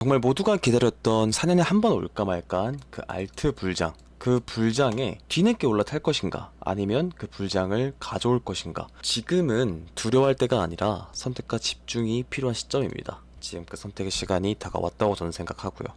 정말 모두가 기다렸던 4년에 한 번 올까 말까한 그 알트 불장. 그 불장에 뒤늦게 올라탈 것인가 아니면 그 불장을 가져올 것인가. 지금은 두려워할 때가 아니라 선택과 집중이 필요한 시점입니다. 지금 그 선택의 시간이 다가왔다고 저는 생각하고요.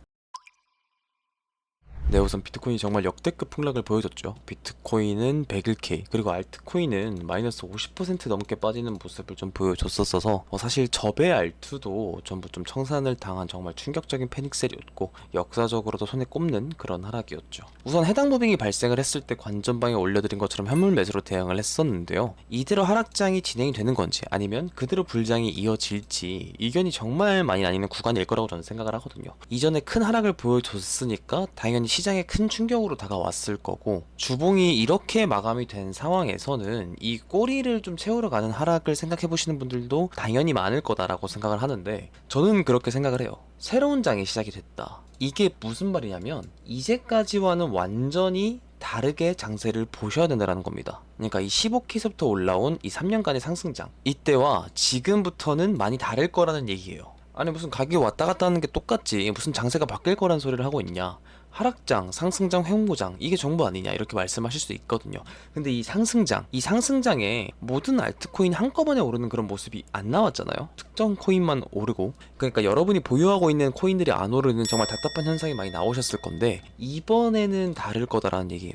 네, 우선 비트코인이 정말 역대급 폭락을 보여줬죠. 비트코인은 101K, 그리고 알트코인은 마이너스 50% 넘게 빠지는 모습을 좀 보여줬었어서 사실 저배 알트도 전부 좀 청산을 당한 정말 충격적인 패닉셀이었고 역사적으로도 손에 꼽는 그런 하락이었죠. 우선 해당 무빙이 발생을 했을 때 관전방에 올려드린 것처럼 현물 매수로 대응을 했었는데요. 이대로 하락장이 진행이 되는 건지 아니면 그대로 불장이 이어질지 의견이 정말 많이 나뉘는 구간일 거라고 저는 생각을 하거든요. 이전에 큰 하락을 보여줬으니까 당연히 시장에 큰 충격으로 다가왔을 거고, 주봉이 이렇게 마감이 된 상황에서는 이 꼬리를 좀 채우러 가는 하락을 생각해 보시는 분들도 당연히 많을 거다라고 생각을 하는데, 저는 그렇게 생각을 해요. 새로운 장이 시작이 됐다. 이게 무슨 말이냐면 이제까지와는 완전히 다르게 장세를 보셔야 된다는 겁니다. 그러니까 이 15K서부터 올라온 이 3년간의 상승장, 이때와 지금부터는 많이 다를 거라는 얘기예요. 아니 무슨 가격이 왔다 갔다 하는 게 똑같지 무슨 장세가 바뀔 거란 소리를 하고 있냐. 하락장, 상승장, 회복장 이게 정보 아니냐 이렇게 말씀하실 수 있거든요. 근데 이 상승장에 모든 알트코인 한꺼번에 오르는 그런 모습이 안 나왔잖아요. 특정 코인만 오르고, 그러니까 여러분이 보유하고 있는 코인들이 안 오르는 정말 답답한 현상이 많이 나오셨을 건데 이번에는 다를 거다라는 얘기예요.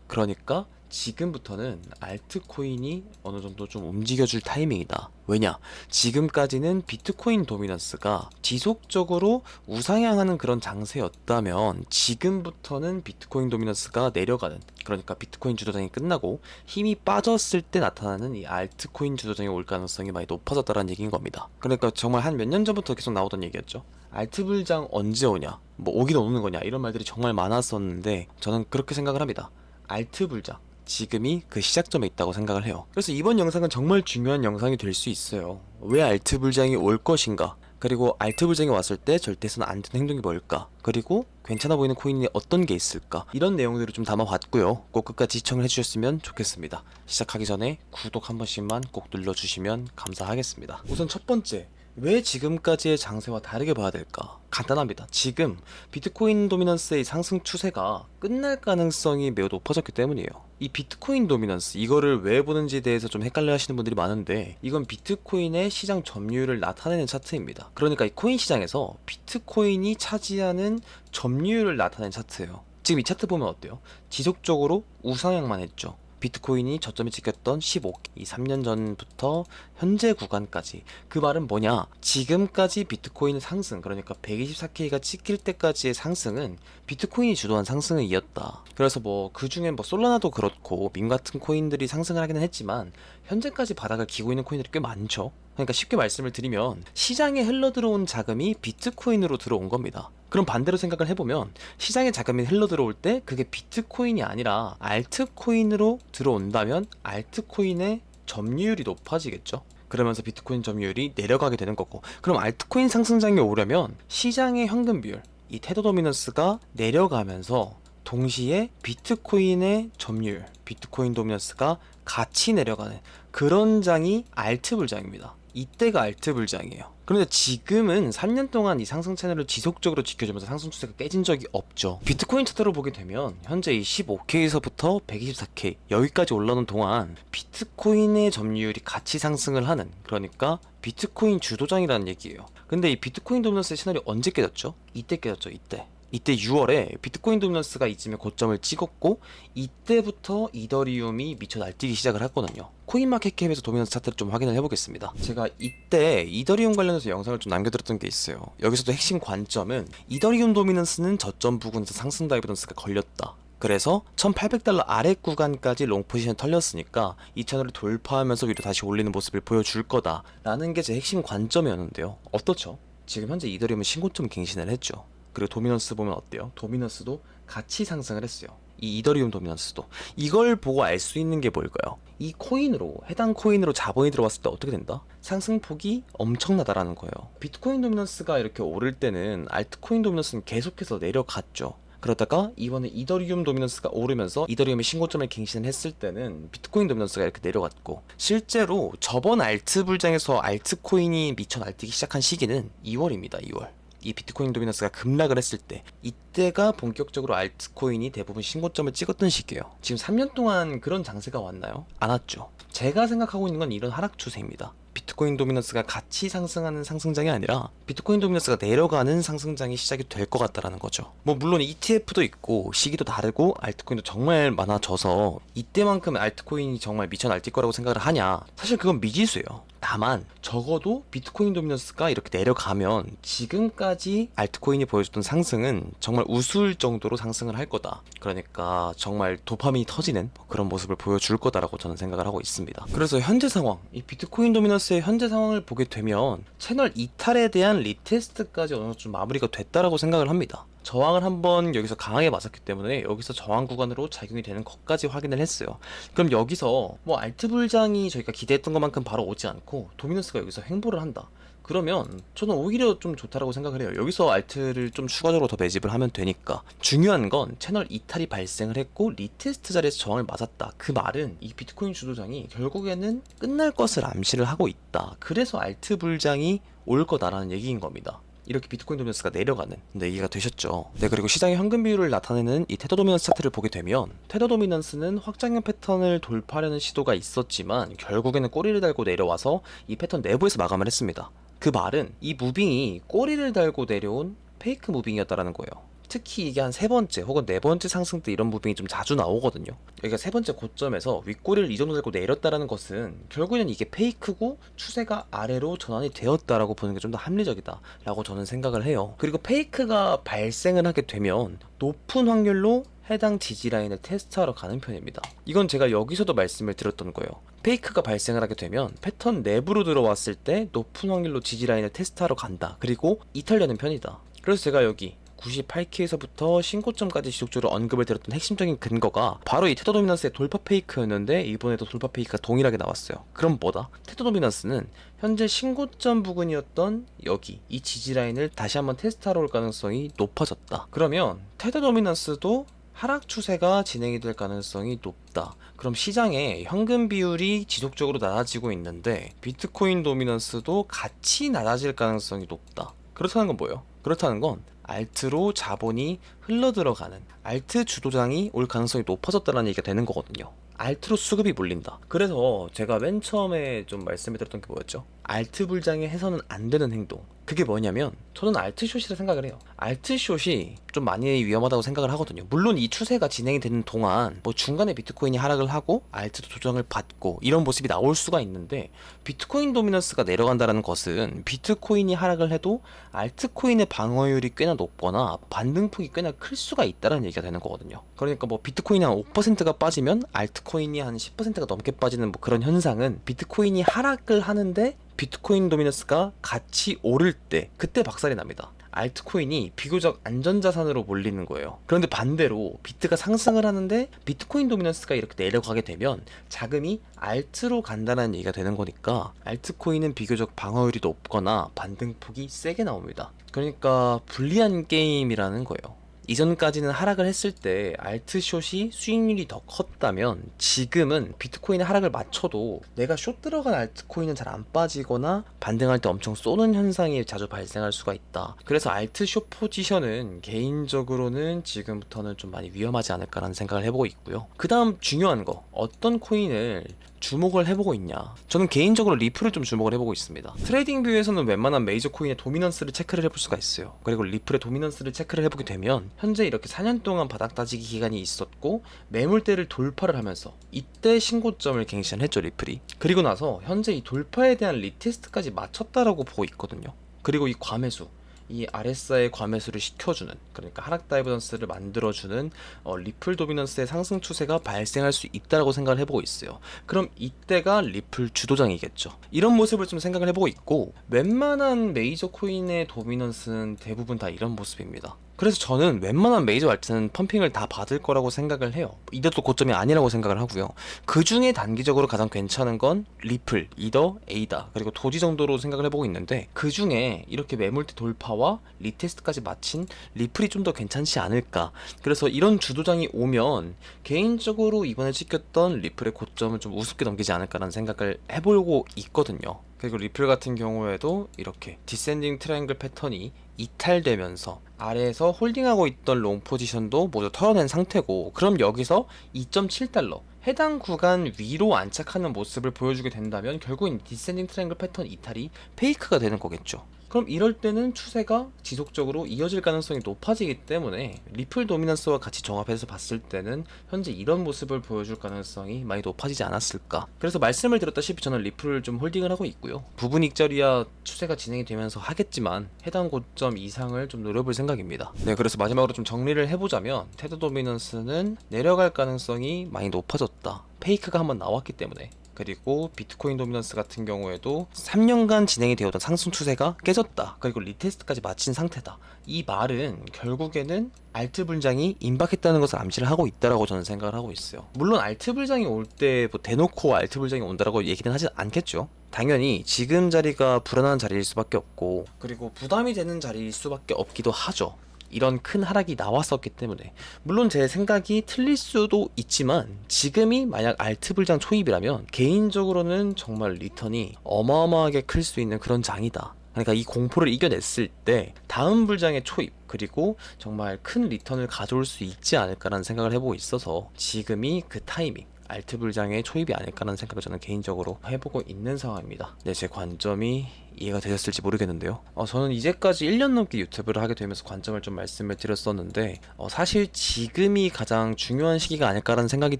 그러니까 지금부터는 알트코인이 어느 정도 좀 움직여줄 타이밍이다. 왜냐? 지금까지는 비트코인 도미넌스가 지속적으로 우상향하는 그런 장세였다면 지금부터는 비트코인 도미넌스가 내려가는, 그러니까 비트코인 주도장이 끝나고 힘이 빠졌을 때 나타나는 이 알트코인 주도장이 올 가능성이 많이 높아졌다는 얘기인 겁니다. 그러니까 정말 한 몇 년 전부터 계속 나오던 얘기였죠. 알트 불장 언제 오냐? 뭐 오긴 오는 거냐? 이런 말들이 정말 많았었는데 저는 그렇게 생각을 합니다. 알트 불장. 지금이 그 시작점에 있다고 생각을 해요. 그래서 이번 영상은 정말 중요한 영상이 될 수 있어요. 왜 알트 불장이 올 것인가? 그리고 알트 불장이 왔을 때 절대선 안 되는 행동이 뭘까? 그리고 괜찮아 보이는 코인이 어떤 게 있을까? 이런 내용들을 좀 담아봤고요. 꼭 끝까지 시청을 해주셨으면 좋겠습니다. 시작하기 전에 구독 한 번씩만 꼭 눌러주시면 감사하겠습니다. 우선 첫 번째, 왜 지금까지의 장세와 다르게 봐야 될까? 간단합니다. 지금 비트코인 도미넌스의 상승 추세가 끝날 가능성이 매우 높아졌기 때문이에요. 이 비트코인 도미넌스, 이거를 왜 보는지에 대해서 좀 헷갈려 하시는 분들이 많은데 이건 비트코인의 시장 점유율을 나타내는 차트입니다. 그러니까 이 코인 시장에서 비트코인이 차지하는 점유율을 나타내는 차트예요. 지금 이 차트 보면 어때요? 지속적으로 우상향만 했죠. 비트코인이 저점이 찍혔던 15K, 이 3년 전부터 현재 구간까지. 그 말은 뭐냐? 지금까지 비트코인 상승, 그러니까 124K가 찍힐 때까지의 상승은 비트코인이 주도한 상승을 이었다. 그래서 그 중에 솔라나도 그렇고 밈 같은 코인들이 상승을 하기는 했지만 현재까지 바닥을 기고 있는 코인들이 꽤 많죠. 그러니까 쉽게 말씀을 드리면 시장에 흘러들어온 자금이 비트코인으로 들어온 겁니다. 그럼 반대로 생각을 해보면 시장에 자금이 흘러들어올 때 그게 비트코인이 아니라 알트코인으로 들어온다면 알트코인의 점유율이 높아지겠죠. 그러면서 비트코인 점유율이 내려가게 되는 거고, 그럼 알트코인 상승장이 오려면 시장의 현금 비율, 이 테더 도미넌스가 내려가면서 동시에 비트코인의 점유율, 비트코인 도미넌스가 같이 내려가는 그런 장이 알트 불장입니다. 이때가 알트 불장이에요. 그런데 지금은 3년 동안 이 상승 채널을 지속적으로 지켜주면서 상승 추세가 깨진 적이 없죠. 비트코인 차트로 보게 되면 현재 이 15K에서부터 124K 여기까지 올라오는 동안 비트코인의 점유율이 같이 상승을 하는, 그러니까 비트코인 주도장이라는 얘기예요. 근데 이 비트코인 도미넌스의 채널이 언제 깨졌죠? 이때 깨졌죠. 이때 6월에 비트코인 도미넌스가 이쯤에 고점을 찍었고 이때부터 이더리움이 미쳐 날뛰기 시작을 했거든요. 코인마켓캡에서 도미넌스 차트를 좀 확인을 해보겠습니다. 제가 이때 이더리움 관련해서 영상을 좀 남겨드렸던 게 있어요. 여기서도 핵심 관점은 이더리움 도미넌스는 저점 부근에서 상승 다이버전스가 걸렸다. 그래서 1800달러 아래 구간까지 롱 포지션 털렸으니까 이 채널을 돌파하면서 위로 다시 올리는 모습을 보여줄 거다 라는 게 제 핵심 관점이었는데요. 어떻죠? 지금 현재 이더리움은 신고점 갱신을 했죠. 그리고 도미넌스 보면 어때요? 도미넌스도 같이 상승을 했어요. 이 이더리움 도미넌스도. 이걸 보고 알 수 있는 게 뭘까요? 이 코인으로, 해당 코인으로 자본이 들어왔을 때 어떻게 된다? 상승폭이 엄청나다라는 거예요. 비트코인 도미넌스가 이렇게 오를 때는 알트코인 도미넌스는 계속해서 내려갔죠. 그러다가 이번에 이더리움 도미넌스가 오르면서 이더리움의 신고점을 갱신을 했을 때는 비트코인 도미넌스가 이렇게 내려갔고, 실제로 저번 알트 불장에서 알트코인이 미쳐 날뛰기 시작한 시기는 2월입니다. 2월. 이 비트코인 도미넌스가 급락을 했을 때, 이때가 본격적으로 알트코인이 대부분 신고점을 찍었던 시기예요. 지금 3년 동안 그런 장세가 왔나요? 안 왔죠. 제가 생각하고 있는 건 이런 하락 추세입니다. 비트코인 도미넌스가 같이 상승하는 상승장이 아니라 비트코인 도미넌스가 내려가는 상승장이 시작이 될 것 같다라는 거죠. 뭐 물론 ETF도 있고 시기도 다르고 알트코인도 정말 많아져서 이때만큼 알트코인이 정말 미쳐 날뛸 거라고 생각을 하냐? 사실 그건 미지수예요. 다만 적어도 비트코인 도미넌스가 이렇게 내려가면 지금까지 알트코인이 보여줬던 상승은 정말 우스울 정도로 상승을 할 거다. 그러니까 정말 도파민이 터지는 그런 모습을 보여줄 거다라고 저는 생각을 하고 있습니다. 그래서 현재 상황, 이 비트코인 도미넌스의 현재 상황을 보게 되면 채널 이탈에 대한 리테스트까지 어느 정도 좀 마무리가 됐다라고 생각을 합니다. 저항을 한번 여기서 강하게 맞았기 때문에 여기서 저항 구간으로 작용이 되는 것까지 확인을 했어요. 그럼 여기서 뭐 알트 불장이 저희가 기대했던 것만큼 바로 오지 않고 도미넌스가 여기서 횡보를 한다. 그러면 저는 오히려 좀 좋다라고 생각을 해요. 여기서 알트를 좀 추가적으로 더 매집을 하면 되니까. 중요한 건 채널 이탈이 발생을 했고 리테스트 자리에서 저항을 맞았다. 그 말은 이 비트코인 주도장이 결국에는 끝날 것을 암시를 하고 있다. 그래서 알트 불장이 올 거다라는 얘기인 겁니다. 이렇게 비트코인 도미넌스가 내려가는 얘기가 되셨죠. 네, 그리고 시장의 현금 비율을 나타내는 이 테더 도미넌스 차트를 보게 되면 테더 도미넌스는 확장형 패턴을 돌파하려는 시도가 있었지만 결국에는 꼬리를 달고 내려와서 이 패턴 내부에서 마감을 했습니다. 그 말은 이 무빙이 꼬리를 달고 내려온 페이크 무빙이었다라는 거예요. 특히 이게 한 세 번째 혹은 네 번째 상승 때 이런 무빙이 좀 자주 나오거든요. 여기가 세 번째 고점에서 윗꼬리를 이 정도 들고 내렸다라는 것은 결국에는 이게 페이크고 추세가 아래로 전환이 되었다라고 보는 게 좀 더 합리적이다 라고 저는 생각을 해요. 그리고 페이크가 발생을 하게 되면 높은 확률로 해당 지지라인을 테스트하러 가는 편입니다. 이건 제가 여기서도 말씀을 드렸던 거예요. 페이크가 발생을 하게 되면 패턴 내부로 들어왔을 때 높은 확률로 지지라인을 테스트하러 간다. 그리고 이탈되는 편이다. 그래서 제가 여기 98K에서부터 신고점까지 지속적으로 언급을 드렸던 핵심적인 근거가 바로 이 테더 도미넌스의 돌파 페이크였는데 이번에도 돌파 페이크가 동일하게 나왔어요. 그럼 뭐다? 테더 도미넌스는 현재 신고점 부근이었던 여기 이 지지라인을 다시 한번 테스트하러 올 가능성이 높아졌다. 그러면 테더 도미넌스도 하락 추세가 진행이 될 가능성이 높다. 그럼 시장의 현금 비율이 지속적으로 낮아지고 있는데 비트코인 도미넌스도 같이 낮아질 가능성이 높다. 그렇다는 건 뭐예요? 그렇다는 건 알트로 자본이 흘러들어가는 알트 주도장이 올 가능성이 높아졌다는 얘기가 되는 거거든요. 알트로 수급이 몰린다. 그래서 제가 맨 처음에 좀 말씀을 드렸던 게 뭐였죠? 알트 불장에 해서는 안 되는 행동. 그게 뭐냐면 저는 알트숏이라 생각을 해요. 알트숏이 좀 많이 위험하다고 생각을 하거든요. 물론 이 추세가 진행이 되는 동안 뭐 중간에 비트코인이 하락을 하고 알트도 조정을 받고 이런 모습이 나올 수가 있는데 비트코인 도미넌스가 내려간다는 것은 비트코인이 하락을 해도 알트코인의 방어율이 꽤나 높거나 반등폭이 꽤나 클 수가 있다는 얘기가 되는 거거든요. 그러니까 뭐 비트코인이 한 5%가 빠지면 알트코인이 한 10%가 넘게 빠지는 뭐 그런 현상은 비트코인이 하락을 하는데 비트코인 도미넌스가 같이 오를 때 그때 박살이 납니다. 알트코인이 비교적 안전자산으로 몰리는 거예요. 그런데 반대로 비트가 상승을 하는데 비트코인 도미넌스가 이렇게 내려가게 되면 자금이 알트로 간다는 얘기가 되는 거니까 알트코인은 비교적 방어율이 높거나 반등폭이 세게 나옵니다. 그러니까 불리한 게임이라는 거예요. 이전까지는 하락을 했을 때 알트숏이 수익률이 더 컸다면 지금은 비트코인의 하락을 맞춰도 내가 숏 들어간 알트코인은 잘 안 빠지거나 반등할 때 엄청 쏘는 현상이 자주 발생할 수가 있다. 그래서 알트숏 포지션은 개인적으로는 지금부터는 좀 많이 위험하지 않을까라는 생각을 해보고 있고요. 그 다음 중요한 거, 어떤 코인을 주목을 해보고 있냐. 저는 개인적으로 리플을 좀 주목을 해보고 있습니다. 트레이딩 뷰에서는 웬만한 메이저 코인의 도미넌스를 체크를 해볼 수가 있어요. 그리고 리플의 도미넌스를 체크를 해보게 되면 현재 이렇게 4년 동안 바닥 다지기 기간이 있었고 매물대를 돌파를 하면서 이때 신고점을 갱신을 했죠, 리플이. 그리고 나서 현재 이 돌파에 대한 리테스트까지 마쳤다라고 보고 있거든요. 그리고 이 과매수, 이 RSI의 과매수를 시켜주는, 그러니까 하락 다이버전스를 만들어주는 리플 도미넌스의 상승 추세가 발생할 수 있다고 생각을 해보고 있어요. 그럼 이때가 리플 주도장이겠죠. 이런 모습을 좀 생각을 해보고 있고 웬만한 메이저 코인의 도미넌스는 대부분 다 이런 모습입니다. 그래서 저는 웬만한 메이저 알트는 펌핑을 다 받을 거라고 생각을 해요. 이더도 고점이 아니라고 생각을 하고요. 그 중에 단기적으로 가장 괜찮은 건 리플, 이더, 에이다, 그리고 도지 정도로 생각을 해보고 있는데 그 중에 이렇게 매물대 돌파와 리테스트까지 마친 리플이 좀 더 괜찮지 않을까. 그래서 이런 주도장이 오면 개인적으로 이번에 찍혔던 리플의 고점을 좀 우습게 넘기지 않을까라는 생각을 해보고 있거든요. 그리고 리플 같은 경우에도 이렇게 디센딩 트라이앵글 패턴이 이탈되면서 아래에서 홀딩하고 있던 롱 포지션도 모두 털어낸 상태고, 그럼 여기서 2.7달러 해당 구간 위로 안착하는 모습을 보여주게 된다면 결국엔 디센딩 트라이앵글 패턴 이탈이 페이크가 되는 거겠죠. 그럼 이럴 때는 추세가 지속적으로 이어질 가능성이 높아지기 때문에 리플 도미넌스와 같이 종합해서 봤을 때는 현재 이런 모습을 보여줄 가능성이 많이 높아지지 않았을까. 그래서 말씀을 드렸다시피 저는 리플을 좀 홀딩을 하고 있고요. 부분 익절이야 추세가 진행이 되면서 하겠지만 해당 고점 이상을 좀 노려볼 생각입니다. 네, 그래서 마지막으로 좀 정리를 해보자면 테드 도미넌스는 내려갈 가능성이 많이 높아졌다. 페이크가 한번 나왔기 때문에. 그리고 비트코인 도미넌스 같은 경우에도 3년간 진행이 되었던 상승 추세가 깨졌다. 그리고 리테스트까지 마친 상태다. 이 말은 결국에는 알트 불장이 임박했다는 것을 암시를 하고 있다라고 저는 생각을 하고 있어요. 물론 알트 불장이 올 때 뭐 대놓고 알트 불장이 온다라고 얘기는 하지 않겠죠. 당연히 지금 자리가 불안한 자리일 수밖에 없고, 그리고 부담이 되는 자리일 수밖에 없기도 하죠. 이런 큰 하락이 나왔었기 때문에. 물론 제 생각이 틀릴 수도 있지만 지금이 만약 알트 불장 초입이라면 개인적으로는 정말 리턴이 어마어마하게 클 수 있는 그런 장이다. 그러니까 이 공포를 이겨냈을 때 다음 불장의 초입, 그리고 정말 큰 리턴을 가져올 수 있지 않을까라는 생각을 해보고 있어서 지금이 그 타이밍, 알트 불장의 초입이 아닐까라는 생각을 저는 개인적으로 해보고 있는 상황입니다. 네, 제 관점이 이해가 되셨을지 모르겠는데요. 저는 이제까지 1년 넘게 유튜브를 하게 되면서 관점을 좀 말씀을 드렸었는데 사실 지금이 가장 중요한 시기가 아닐까라는 생각이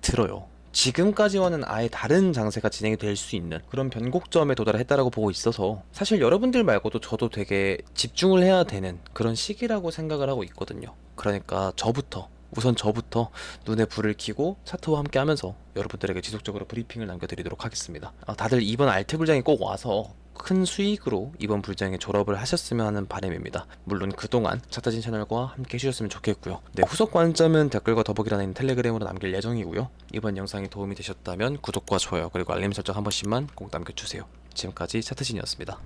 들어요. 지금까지와는 아예 다른 장세가 진행이 될 수 있는 그런 변곡점에 도달했다라고 보고 있어서 사실 여러분들 말고도 저도 되게 집중을 해야 되는 그런 시기라고 생각을 하고 있거든요. 그러니까 우선 저부터 눈에 불을 켜고 차트와 함께 하면서 여러분들에게 지속적으로 브리핑을 남겨드리도록 하겠습니다. 다들 이번 알트 불장이 꼭 와서 큰 수익으로 이번 불장에 졸업을 하셨으면 하는 바람입니다. 물론 그동안 차타진 채널과 함께 해주셨으면 좋겠고요. 네, 후속 관점은 댓글과 더보기란에 있는 텔레그램으로 남길 예정이고요. 이번 영상이 도움이 되셨다면 구독과 좋아요 그리고 알림 설정 한 번씩만 꼭 남겨주세요. 지금까지 차트진이었습니다.